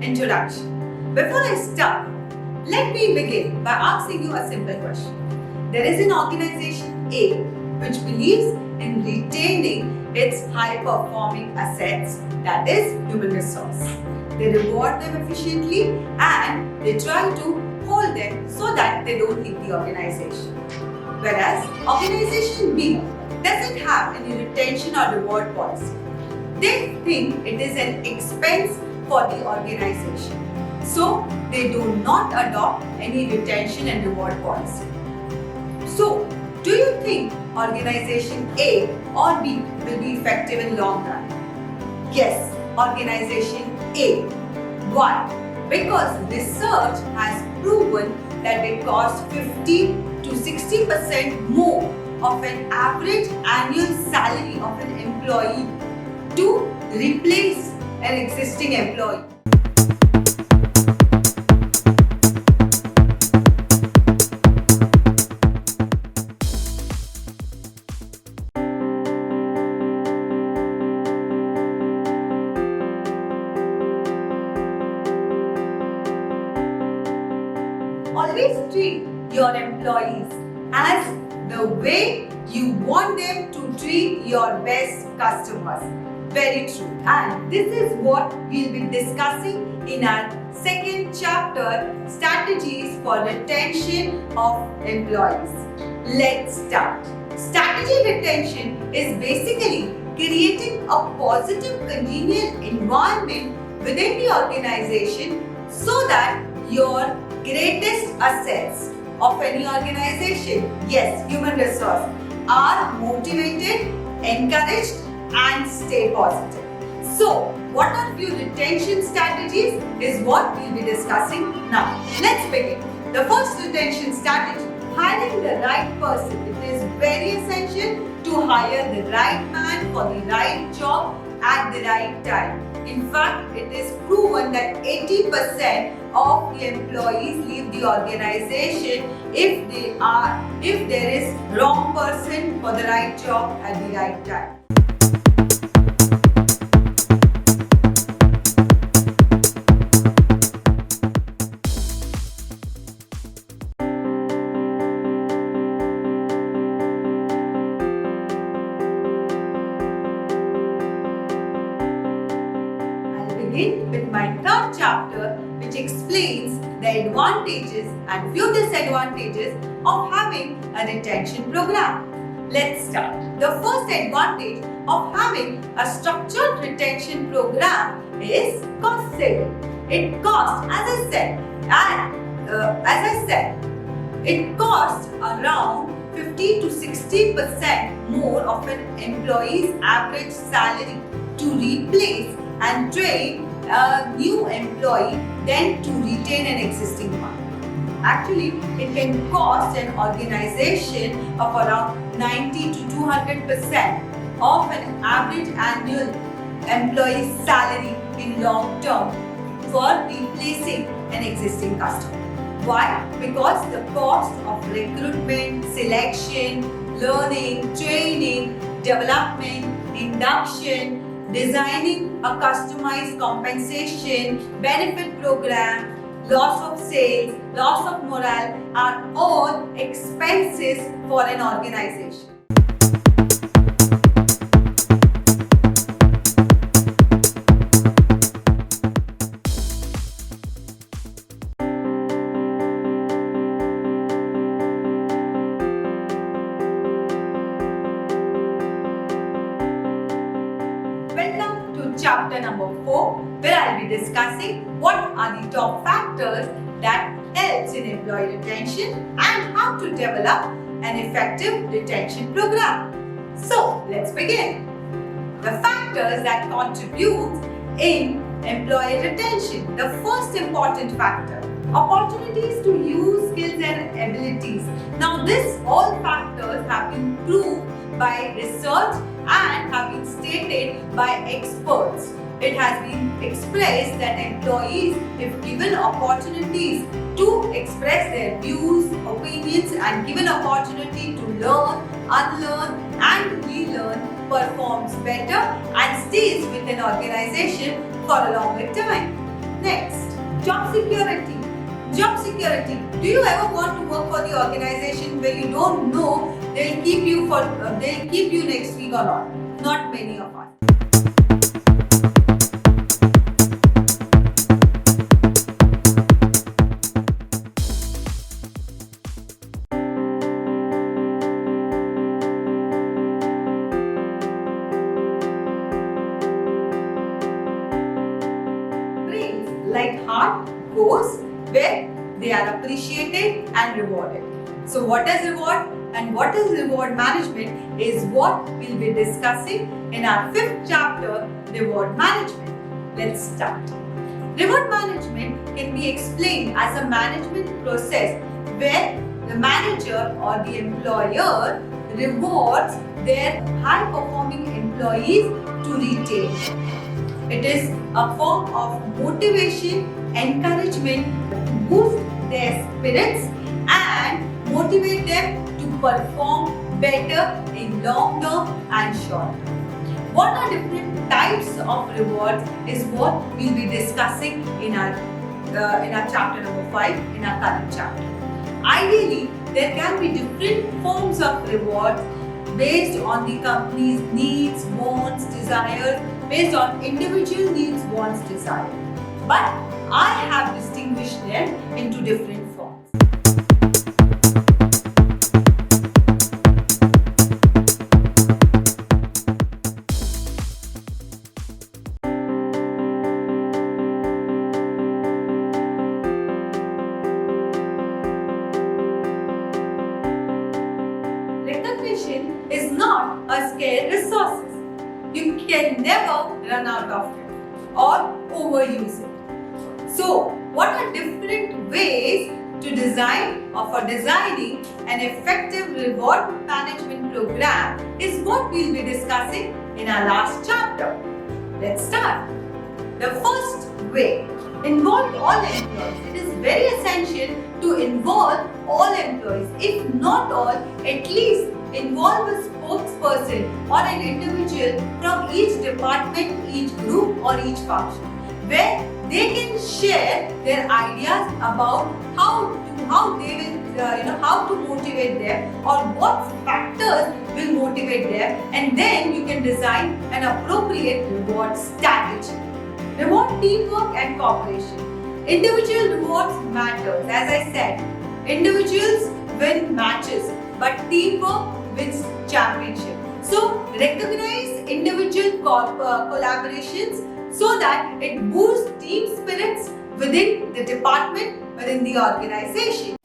introduction. Before I start, let me begin by asking you a simple question. There is an organization A which believes in retaining its high-performing assets, that is human resource. They reward them efficiently and they try to hold them so that they don't leave the organization. Whereas organization B doesn't have any retention or reward policy. They think it is an expense for the organization. So they do not adopt any retention and reward policy. So, do you think organization A or B will be effective in long run? Yes, organization A. Why? Because research has proven that it costs 50 to 60% more of an average annual salary of an employee to replace an existing employee. Always treat your employees as the way you want them to treat your best customers. Very true. And this is what we'll be discussing in our second chapter, Strategies for Retention of Employees. Let's start. Strategy retention is basically creating a positive, congenial environment within the organization so that your greatest assets of any organization, yes, human resource, are motivated, encouraged, and stay positive. So, what are few retention strategies is what we'll be discussing now. Let's begin. The first retention strategy, hiring the right person. It is very essential to hire the right man for the right job at the right time. In fact, it is proven that 80% of the employees leave the organization if there is wrong person for the right job at the right time. With my third chapter, which explains the advantages and few disadvantages of having a retention program. Let's start. The first advantage of having a structured retention program is cost saving. It costs, as I said, it costs around 50 to 60% more of an employee's average salary to replace and train a new employee than to retain an existing one. Actually, it can cost an organization of around 90 to 200% of an average annual employee's salary in long term for replacing an existing customer. Why? Because the cost of recruitment, selection, learning, training, development, induction, designing a customized compensation, benefit program, loss of sales, loss of morale are all expenses for an organization. Chapter number 4, where I'll be discussing what are the top factors that helps in employee retention and how to develop an effective retention program. So, let's begin. The factors that contribute in employee retention. The first important factor, opportunities to use skills and abilities. Now, all factors have been proved by research and have been stated by experts. It has been expressed that employees, if given opportunities to express their views, opinions and given opportunity to learn, unlearn and relearn, performs better and stays with an organization for a longer time. Next, job security. Job security. Do you ever want to work for the organization where you don't know they'll keep you next week or not? Not many of us. Like heart goes where they are appreciated and rewarded. So what is reward and what is reward management is what we'll be discussing in our 5th chapter, reward management. Let's start. Reward management can be explained as a management process where the manager or the employer rewards their high-performing employees to retain. It is a form of motivation, encouragement to boost their spirits and motivate them to perform better in long term and short term. What are different types of rewards is what we'll be discussing in our chapter number 5, in our current chapter. Ideally, there can be different forms of rewards based on the company's needs, wants, desires, based on individual needs, wants, desires. But I have distinguished them into different forms. Recognition is not a scarce resource. You can never run out of it or overuse it. So, what are different ways to design or for designing an effective reward management program is what we'll be discussing in our last chapter. Let's start. The first way, involve all employees. It is very essential to involve all employees. If not all, at least involve a spokesperson or an individual from each department, each group or each function where they can share their ideas about how to motivate them or what factors will motivate them, and then you can design an appropriate reward strategy. Reward teamwork and cooperation. Individual rewards matters. As I said, individuals win matches, but teamwork wins championship. So recognize individual collaborations so that it boosts team spirits within the department, within the organization.